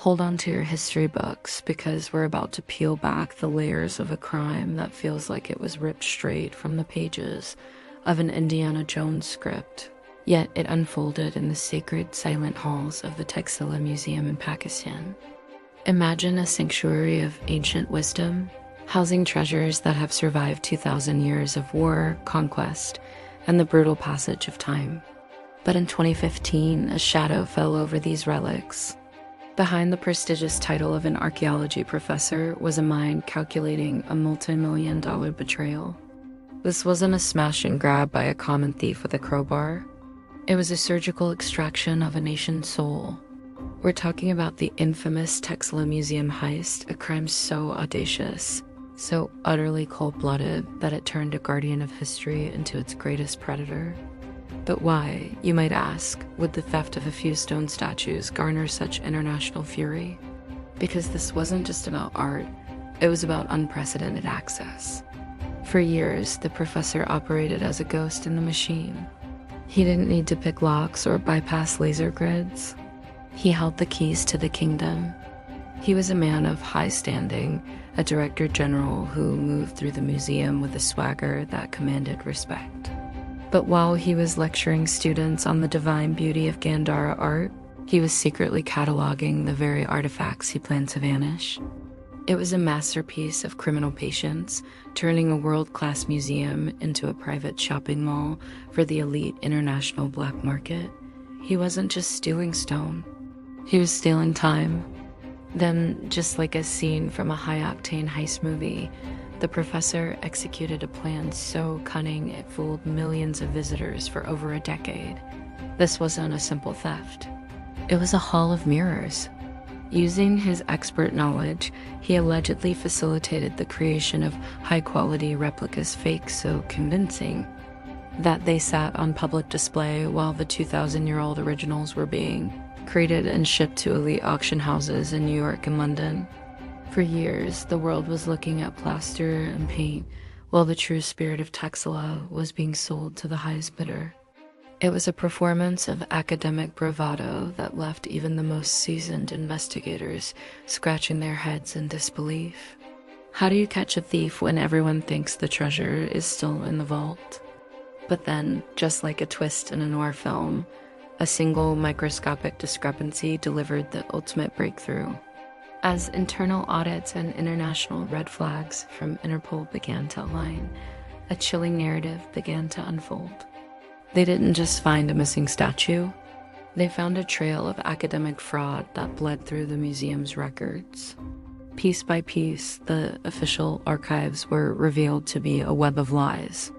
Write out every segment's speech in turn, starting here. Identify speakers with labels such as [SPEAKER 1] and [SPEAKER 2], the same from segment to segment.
[SPEAKER 1] Hold on to your history books because we're about to peel back the layers of a crime that feels like it was ripped straight from the pages of an Indiana Jones script. Yet it unfolded in the sacred, silent halls of the Taxila Museum in Pakistan. Imagine a sanctuary of ancient wisdom, housing treasures that have survived 2,000 years of war, conquest, and the brutal passage of time. But in 2015, a shadow fell over these relics. Behind the prestigious title of an archaeology professor was a mind calculating a multi-million-dollar betrayal. This wasn't a smash and grab by a common thief with a crowbar. It was a surgical extraction of a nation's soul. We're talking about the infamous Taxila Museum heist, a crime so audacious, so utterly cold-blooded that it turned a guardian of history into its greatest predator. But why, you might ask, would the theft of a few stone statues garner such international fury? Because this wasn't just about art, it was about unprecedented access. For years, the professor operated as a ghost in the machine. He didn't need to pick locks or bypass laser grids. He held the keys to the kingdom. He was a man of high standing, a director general who moved through the museum with a swagger that commanded respect. But while he was lecturing students on the divine beauty of Gandhara art, he was secretly cataloging the very artifacts he planned to vanish. It was a masterpiece of criminal patience, turning a world-class museum into a private shopping mall for the elite international black market. He wasn't just stealing stone. He was stealing time. Then, just like a scene from a high-octane heist movie, the professor executed a plan so cunning it fooled millions of visitors for over a decade. This wasn't a simple theft. It was a hall of mirrors. Using his expert knowledge, he allegedly facilitated the creation of high-quality replicas fakes so convincing that they sat on public display while the 2,000-year-old originals were being created and shipped to elite auction houses in New York and London. For years, the world was looking at plaster and paint, while the true spirit of Taxila was being sold to the highest bidder. It was a performance of academic bravado that left even the most seasoned investigators scratching their heads in disbelief. How do you catch a thief when everyone thinks the treasure is still in the vault? But then, just like a twist in a noir film, a single microscopic discrepancy delivered the ultimate breakthrough. As internal audits and international red flags from Interpol began to align, a chilling narrative began to unfold. They didn't just find a missing statue, they found a trail of academic fraud that bled through the museum's records. Piece by piece, the official archives were revealed to be a web of lies.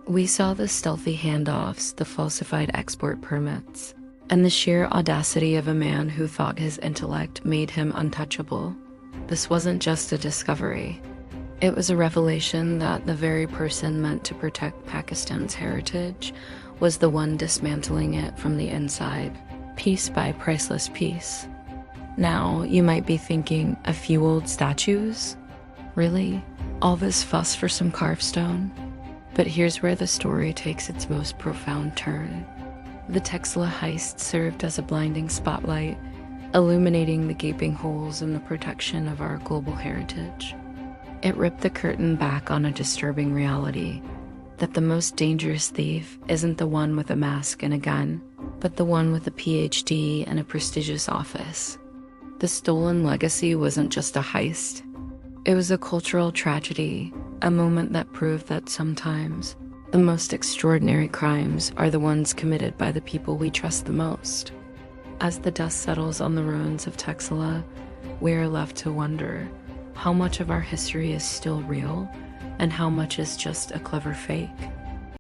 [SPEAKER 1] We saw the stealthy handoffs, the falsified export permits, and the sheer audacity of a man who thought his intellect made him untouchable. This wasn't just a discovery. It was a revelation that the very person meant to protect Pakistan's heritage was the one dismantling it from the inside, piece by priceless piece. Now, you might be thinking, a few old statues? Really? All this fuss for some carved stone? But here's where the story takes its most profound turn. The Taxila heist served as a blinding spotlight, illuminating the gaping holes in the protection of our global heritage. It ripped the curtain back on a disturbing reality, that the most dangerous thief isn't the one with a mask and a gun, but the one with a PhD and a prestigious office. The stolen legacy wasn't just a heist. It was a cultural tragedy, a moment that proved that sometimes the most extraordinary crimes are the ones committed by the people we trust the most. As the dust settles on the ruins of Taxila, we are left to wonder how much of our history is still real and how much is just a clever fake.